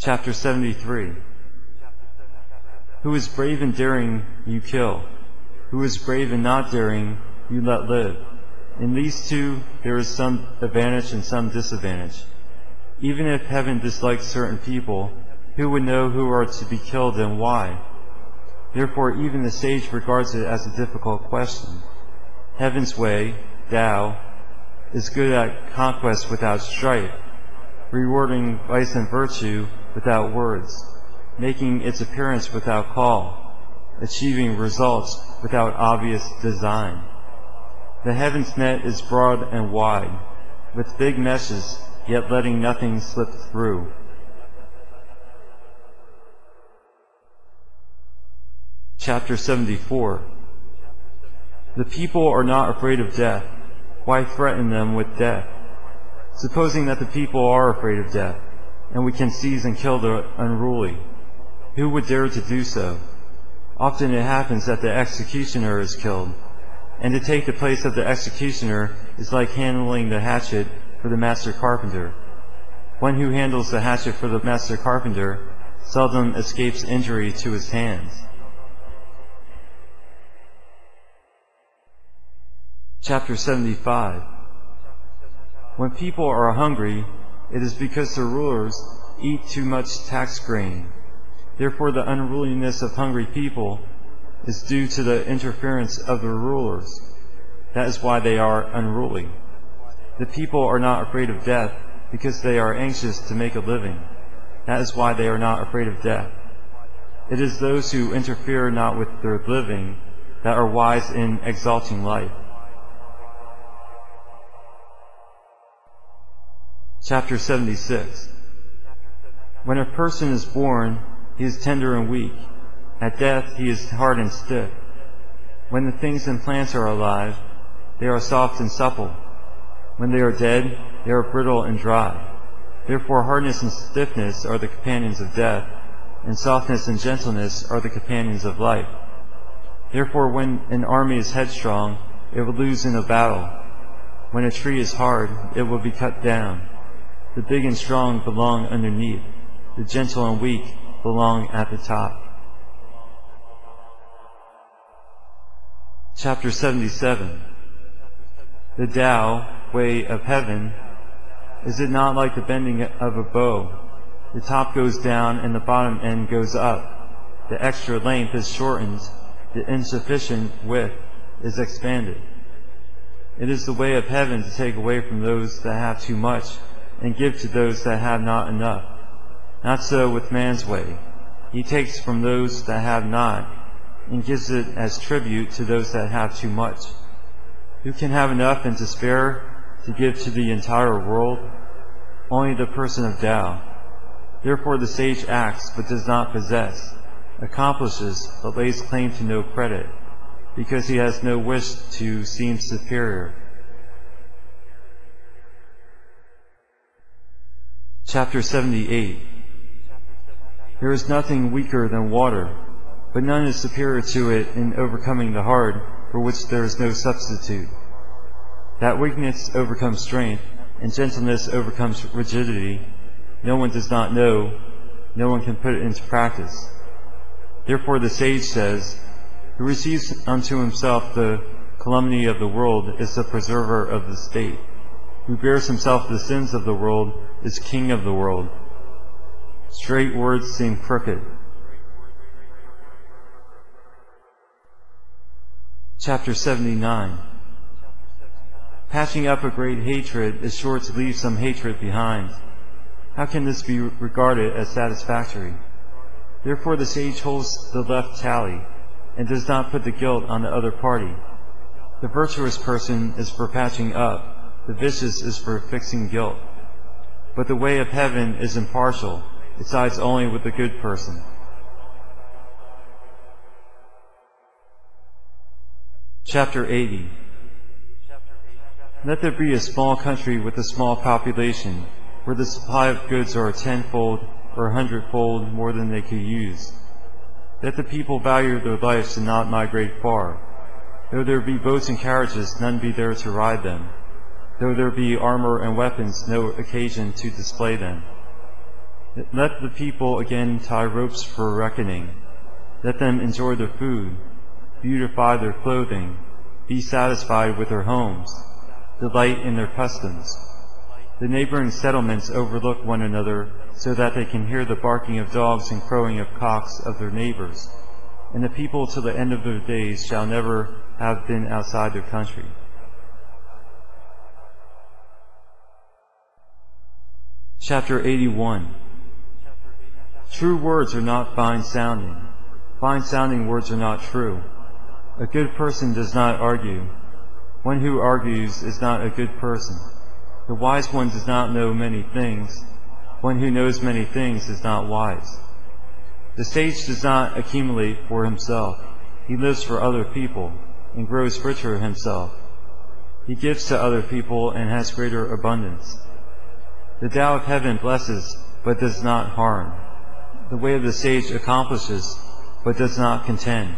Chapter 73. Who is brave and daring, you kill. Who is brave and not daring, you let live. In these two, there is some advantage and some disadvantage. Even if heaven dislikes certain people, who would know who are to be killed and why? Therefore, even the sage regards it as a difficult question. Heaven's way, Tao, is good at conquest without strife, rewarding vice and virtue without words, making its appearance without call, achieving results without obvious design. The heaven's net is broad and wide, with big meshes, yet letting nothing slip through. Chapter 74. The people are not afraid of death. Why threaten them with death? Supposing that the people are afraid of death, and we can seize and kill the unruly, who would dare to do so? Often it happens that the executioner is killed, and to take the place of the executioner is like handling the hatchet for the master carpenter. One who handles the hatchet for the master carpenter seldom escapes injury to his hands. Chapter 75. When people are hungry, it is because the rulers eat too much tax grain. Therefore, the unruliness of hungry people is due to the interference of the rulers. That is why they are unruly. The people are not afraid of death because they are anxious to make a living. That is why they are not afraid of death. It is those who interfere not with their living that are wise in exalting life. Chapter 76. When a person is born, he is tender and weak. At death, he is hard and stiff. When the things and plants are alive, they are soft and supple. When they are dead, they are brittle and dry. Therefore, hardness and stiffness are the companions of death, and softness and gentleness are the companions of life. Therefore, when an army is headstrong, it will lose in a battle. When a tree is hard, it will be cut down. The big and strong belong underneath. The gentle and weak belong at the top. Chapter 77. The Tao, way of heaven, is it not like the bending of a bow? The top goes down and the bottom end goes up. The extra length is shortened. The insufficient width is expanded. It is the way of heaven to take away from those that have too much and give to those that have not enough. Not so with man's way. He takes from those that have not, and gives it as tribute to those that have too much. Who can have enough and to spare to give to the entire world? Only the person of Tao. Therefore the sage acts but does not possess, accomplishes but lays claim to no credit, because he has no wish to seem superior. Chapter 78. There is nothing weaker than water, but none is superior to it in overcoming the hard, for which there is no substitute. That weakness overcomes strength, and gentleness overcomes rigidity. No one does not know, no one can put it into practice. Therefore the sage says, who receives unto himself the calumny of the world is the preserver of the state. Who bears himself the sins of the world is king of the world. Straight words seem crooked. Chapter 79. Patching up a great hatred is sure to leave some hatred behind. How can this be regarded as satisfactory? Therefore the sage holds the left tally, and does not put the guilt on the other party. The virtuous person is for patching up, the vicious is for fixing guilt. But the way of heaven is impartial, it sides only with the good person. Chapter 80. Let there be a small country with a small population, where the supply of goods are 10-fold or 100-fold more than they could use. Let the people value their lives and not migrate far. Though there be boats and carriages, none be there to ride them. Though there be armor and weapons, no occasion to display them. Let the people again tie ropes for reckoning. Let them enjoy their food, beautify their clothing, be satisfied with their homes, delight in their customs. The neighboring settlements overlook one another so that they can hear the barking of dogs and crowing of cocks of their neighbors, and the people till the end of their days shall never have been outside their country. Chapter 81. True words are not fine-sounding. Fine-sounding words are not true. A good person does not argue. One who argues is not a good person. The wise one does not know many things. One who knows many things is not wise. The sage does not accumulate for himself. He lives for other people and grows richer himself. He gives to other people and has greater abundance. The Tao of heaven blesses, but does not harm. The way of the sage accomplishes, but does not contend.